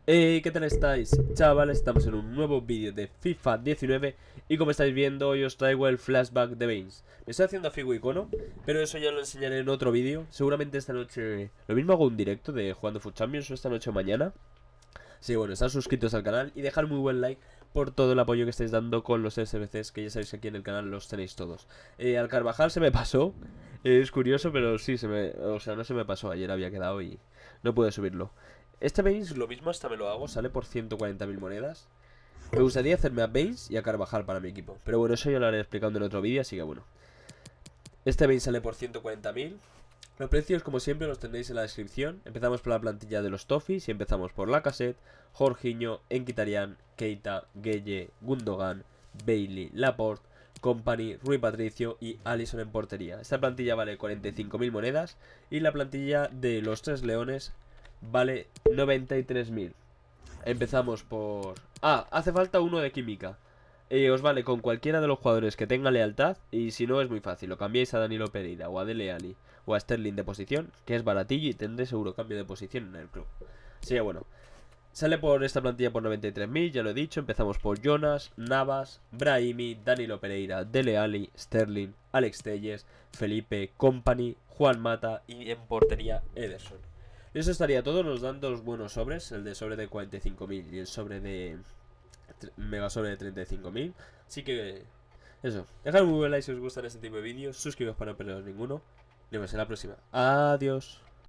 ¿Qué tal estáis, chavales? Estamos en un nuevo vídeo de FIFA 19 y como estáis viendo hoy os traigo el flashback de Baines. Me estoy haciendo a Figo Icono, pero eso ya lo enseñaré en otro vídeo. Seguramente esta noche, lo mismo hago un directo de jugando Foot Champions o esta noche o mañana. Sí, bueno, estad suscritos al canal y dejar muy buen like por todo el apoyo que estáis dando con los SBCs, que ya sabéis que aquí en el canal los tenéis todos. Al Carvajal se me pasó, es curioso, pero sí, o sea, no se me pasó, ayer había quedado y no pude subirlo. Este Baines lo mismo, hasta me lo hago, sale por 140.000 monedas. Me gustaría hacerme a Baines y a Carvajal para mi equipo, pero bueno, eso ya lo haré explicando en otro vídeo, así que bueno. Este Baines sale por 140.000. Los precios, como siempre, los tendréis en la descripción. Empezamos por la plantilla de los Toffees y empezamos por Lacazette, Jorginho, Mkhitaryan, Keita, Gueye, Gundogan, Bailey, Laporte, Company, Rui Patricio y Alisson en portería. Esta plantilla vale 45.000 monedas y la plantilla de los Tres Leones vale 93.000. Empezamos por... hace falta uno de química. Os vale con cualquiera de los jugadores que tenga lealtad. Y si no es muy fácil, lo cambiáis a Danilo Pereira o a Dele Alli o a Sterling de posición, que es baratillo y tendré seguro cambio de posición en el club. Así que bueno, sale por esta plantilla por 93.000, ya lo he dicho. Empezamos por Jonas, Navas, Brahimi, Danilo Pereira, Dele Alli, Sterling, Alex Telles, Felipe, Company, Juan Mata y en portería Ederson. Eso estaría todo, nos dan dos buenos sobres, el de sobre de 45.000 y el sobre de mega sobre de 35.000. Así que eso, dejad un muy buen like si os gustan este tipo de vídeos, suscribiros para no perderos ninguno. Nos vemos en la próxima. Adiós.